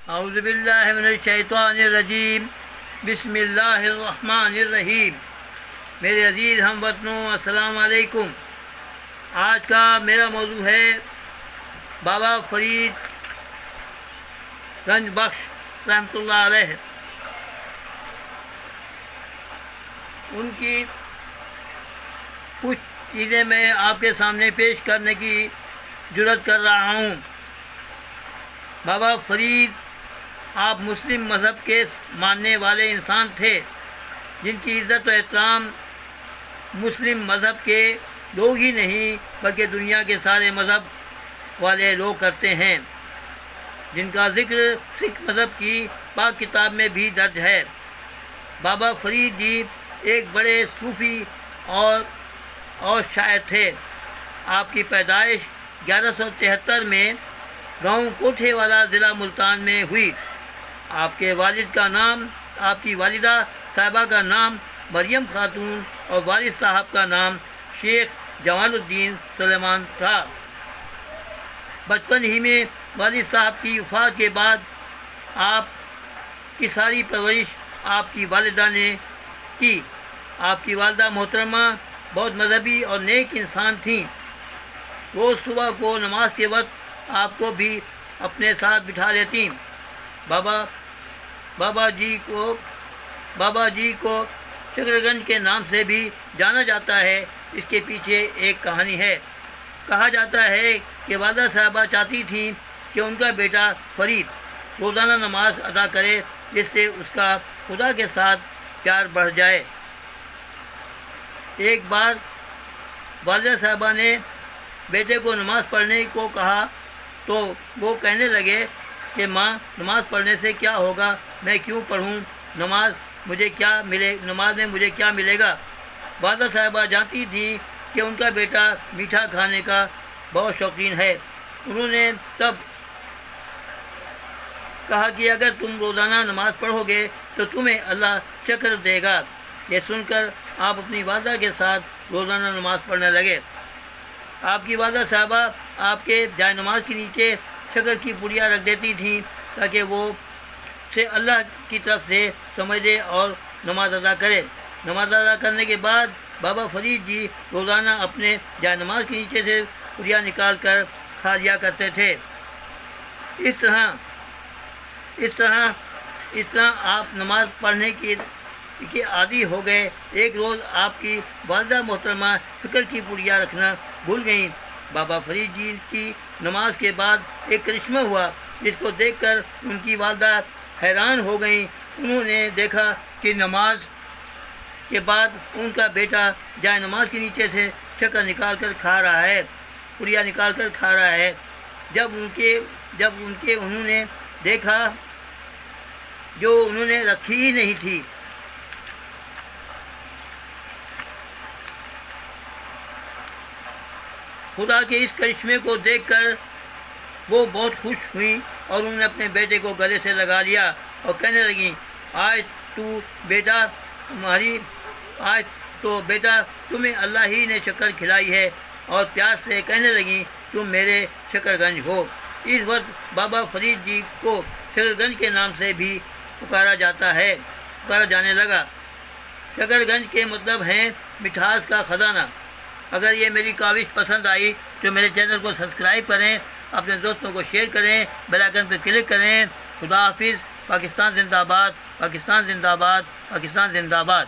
اعوذ باللہ من الشیطان الرجیم، بسم اللہ الرحمن الرحیم۔ میرے عزیز ہم وطنوں، السلام علیکم۔ آج کا میرا موضوع ہے بابا فرید گنج بخش رحمۃ اللہ علیہ۔ ان کی کچھ چیزیں میں آپ کے سامنے پیش کرنے کی جرات کر رہا ہوں۔ بابا فرید آپ مسلم مذہب کے ماننے والے انسان تھے، جن کی عزت و احترام مسلم مذہب کے لوگ ہی نہیں بلکہ دنیا کے سارے مذہب والے لوگ کرتے ہیں، جن کا ذکر سکھ مذہب کی پاک کتاب میں بھی درج ہے۔ بابا فرید جی ایک بڑے صوفی اور شاعر تھے۔ آپ کی پیدائش 1173 میں گاؤں کوٹھے والا ضلع ملتان میں ہوئی۔ آپ کے والد کا نام، آپ کی والدہ صاحبہ کا نام مریم خاتون اور والد صاحب کا نام شیخ جمال الدین سلیمان تھا۔ بچپن ہی میں والد صاحب کی وفات کے بعد آپ کی ساری پرورش آپ کی والدہ نے کی۔ آپ کی والدہ محترمہ بہت مذہبی اور نیک انسان تھیں۔ روز صبح کو نماز کے وقت آپ کو بھی اپنے ساتھ بٹھا لیتیں۔ بابا جی کو شکر گنج کے نام سے بھی جانا جاتا ہے۔ اس کے پیچھے ایک کہانی ہے۔ کہا جاتا ہے کہ والدہ صاحبہ چاہتی تھیں کہ ان کا بیٹا فرید روزانہ نماز ادا کرے، جس سے اس کا خدا کے ساتھ پیار بڑھ جائے۔ ایک بار والدہ صاحبہ نے بیٹے کو نماز پڑھنے کو کہا تو وہ کہنے لگے کہ ماں، نماز پڑھنے سے کیا ہوگا، میں کیوں پڑھوں، نماز میں مجھے کیا ملے گا۔ والدہ صاحبہ جانتی تھیں کہ ان کا بیٹا میٹھا کھانے کا بہت شوقین ہے۔ انہوں نے تب کہا کہ اگر تم روزانہ نماز پڑھو گے تو تمہیں اللہ شکر دے گا۔ یہ سن کر آپ اپنی والدہ کے ساتھ روزانہ نماز پڑھنے لگے۔ آپ کی والدہ صاحبہ آپ کے جائے نماز کے نیچے شکر کی پڑیاں رکھ دیتی تھیں تاکہ وہ اسے اللہ کی طرف سے سمجھ لے اور نماز ادا کرے۔ نماز ادا کرنے کے بعد بابا فرید جی روزانہ اپنے جائے نماز کے نیچے سے پڑیاں نکال کر کھا لیا کرتے تھے۔ اس طرح آپ نماز پڑھنے کے عادی ہو گئے۔ ایک روز آپ کی والدہ محترمہ شکر کی پڑیاں رکھنا بھول گئیں۔ بابا فرید جی کی نماز کے بعد ایک کرشمہ ہوا، جس کو دیکھ کر ان کی والدہ حیران ہو گئیں۔ انہوں نے دیکھا کہ نماز کے بعد ان کا بیٹا جائے نماز کے نیچے سے شکر نکال کر کھا رہا ہے، پڑیاں نکال کر کھا رہا ہے۔ انہوں نے دیکھا جو انہوں نے رکھی ہی نہیں تھی۔ خدا کے اس کرشمے کو دیکھ کر وہ بہت خوش ہوئیں اور انہوں نے اپنے بیٹے کو گلے سے لگا لیا اور کہنے لگیں، آج تو بیٹا تمہیں اللہ ہی نے شکر کھلائی ہے، اور پیار سے کہنے لگیں تم میرے شکر گنج ہو۔ اس وقت بابا فرید جی کو شکر گنج کے نام سے بھی پکارا جانے لگا۔ شکر گنج کے مطلب ہیں مٹھاس کا خزانہ۔ اگر یہ میری کاوش پسند آئی تو میرے چینل کو سبسکرائب کریں، اپنے دوستوں کو شیئر کریں، بیل آئیکن پہ کلک کریں۔ خدا حافظ۔ پاکستان زندہ باد، پاکستان زندہ باد، پاکستان زندہ باد۔